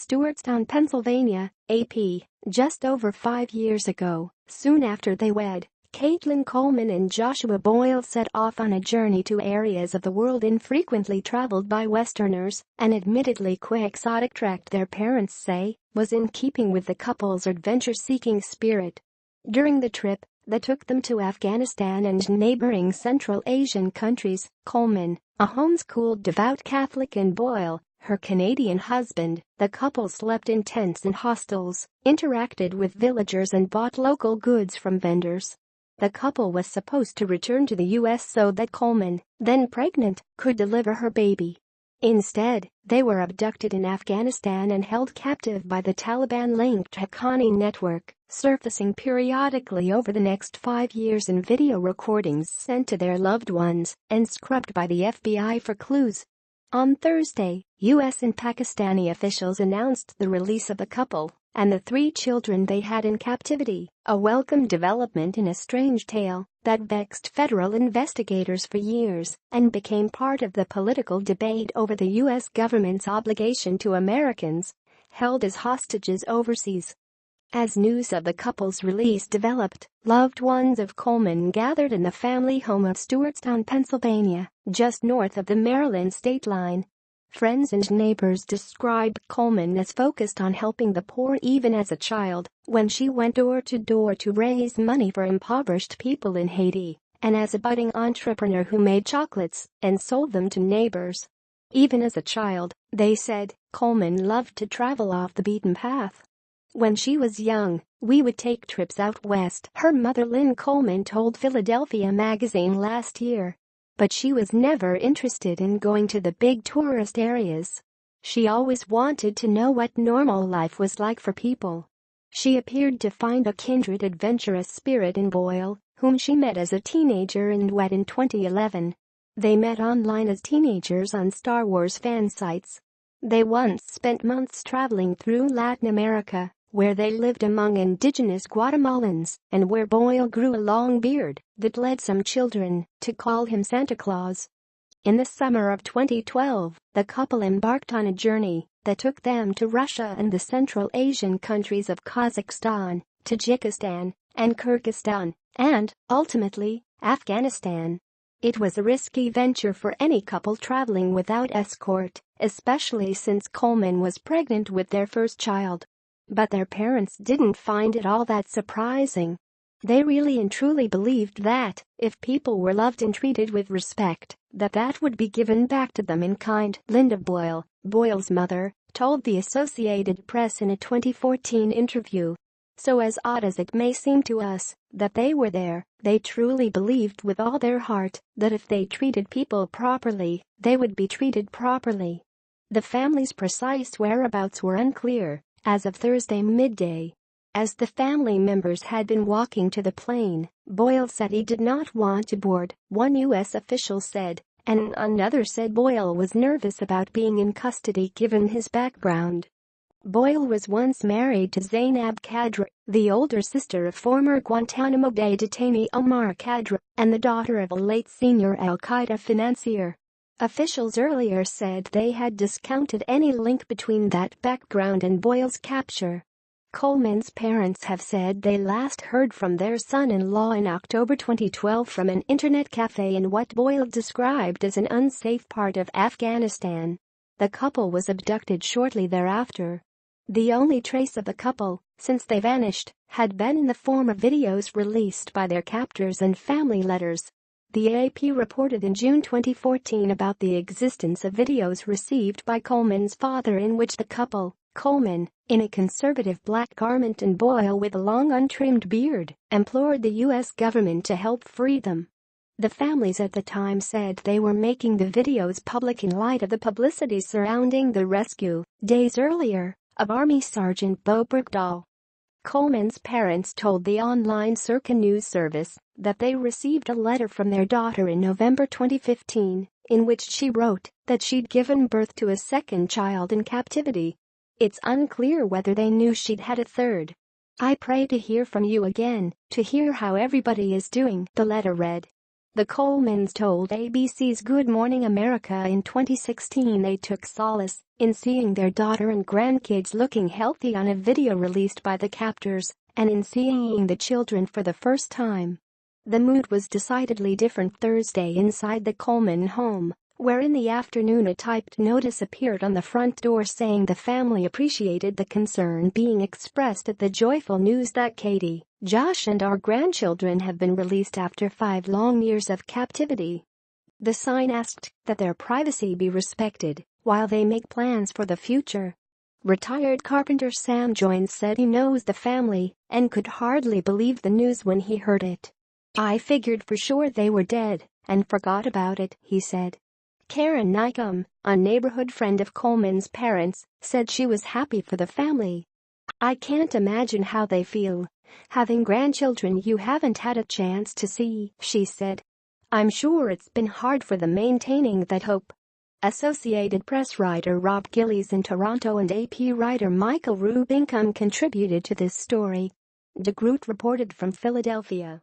STEWARTSTOWN, Pennsylvania, AP, just over 5 years ago. Soon after they wed, Caitlan, Coleman and Joshua Boyle set off on a journey to areas of the world infrequently traveled by Westerners, an admittedly quixotic tract their parents say was in keeping with the couple's adventure-seeking spirit. During the trip, that took them to Afghanistan and neighboring Central Asian countries, Coleman, a homeschooled devout Catholic, and Boyle, her Canadian husband, the couple slept in tents and hostels, interacted with villagers and bought local goods from vendors. The couple was supposed to return to the U.S. so that Coleman, then pregnant, could deliver her baby. Instead, they were abducted in Afghanistan and held captive by the Taliban-linked Haqqani network, surfacing periodically over the next 5 years in video recordings sent to their loved ones and scrubbed by the FBI for clues. On Thursday, U.S. and Pakistani officials announced the release of the couple and the 3 children they had in captivity, a welcome development in a strange tale that vexed federal investigators for years and became part of the political debate over the U.S. government's obligation to Americans held as hostages overseas. As news of the couple's release developed, loved ones of Coleman gathered in the family home of STEWARTSTOWN, Pennsylvania, just north of the Maryland state line. Friends and neighbors described Coleman as focused on helping the poor even as a child, when she went door to door to raise money for impoverished people in Haiti, and as a budding entrepreneur who made chocolates and sold them to neighbors. Even as a child, they said, Coleman loved to travel off the beaten path. When she was young, we would take trips out west, her mother Lynn Coleman told Philadelphia Magazine last year. But she was never interested in going to the big tourist areas. She always wanted to know what normal life was like for people. She appeared to find a kindred adventurous spirit in Boyle, whom she met as a teenager and wed in 2011. They met online as teenagers on Star Wars fan sites. They once spent months traveling through Latin America, where they lived among indigenous Guatemalans and where Boyle grew a long beard that led some children to call him Santa Claus. In the summer of 2012, the couple embarked on a journey that took them to Russia and the Central Asian countries of Kazakhstan, Tajikistan, and Kyrgyzstan, and, ultimately, Afghanistan. It was a risky venture for any couple traveling without escort, especially since Coleman was pregnant with their first child. But their parents didn't find it all that surprising. They really and truly believed that, if people were loved and treated with respect, that would be given back to them in kind. Linda Boyle, Boyle's mother, told the Associated Press in a 2014 interview. So as odd as it may seem to us that they were there, they truly believed with all their heart that if they treated people properly, they would be treated properly. The family's precise whereabouts were unclear as of Thursday midday. As the family members had been walking to the plane, Boyle said he did not want to board, one U.S. official said, and another said Boyle was nervous about being in custody given his background. Boyle was once married to Zainab Khadra, the older sister of former Guantanamo Bay detainee Omar Khadra, and the daughter of a late senior al-Qaeda financier. Officials earlier said they had discounted any link between that background and Boyle's capture. Coleman's parents have said they last heard from their son-in-law in October 2012 from an internet cafe in what Boyle described as an unsafe part of Afghanistan. The couple was abducted shortly thereafter. The only trace of the couple, since they vanished, had been in the form of videos released by their captors and family letters. The AP reported in June 2014 about the existence of videos received by Coleman's father in which the couple, Coleman, in a conservative black garment and Boyle with a long untrimmed beard, implored the U.S. government to help free them. The families at the time said they were making the videos public in light of the publicity surrounding the rescue, days earlier, of Army Sergeant Bo Brickdahl. Coleman's parents told the online Circa news service that they received a letter from their daughter in November 2015, in which she wrote that she'd given birth to a second child in captivity. It's unclear whether they knew she'd had a third. I pray to hear from you again, to hear how everybody is doing, the letter read. The Colemans told ABC's Good Morning America in 2016 they took solace in seeing their daughter and grandkids looking healthy on a video released by the captors and in seeing the children for the first time. The mood was decidedly different Thursday inside the Coleman home, where in the afternoon a typed notice appeared on the front door saying the family appreciated the concern being expressed at the joyful news that Katie, Josh and our grandchildren have been released after 5 long years of captivity. The sign asked that their privacy be respected while they make plans for the future. Retired carpenter Sam Joines said he knows the family and could hardly believe the news when he heard it. "I figured for sure they were dead and forgot about it," he said. Karen Nycombe, a neighborhood friend of Coleman's parents, said she was happy for the family. "I can't imagine how they feel, having grandchildren you haven't had a chance to see," she said. "I'm sure it's been hard for them maintaining that hope." Associated Press writer Rob Gillies in Toronto and AP writer Michael Rubingham contributed to this story. De Groot reported from Philadelphia.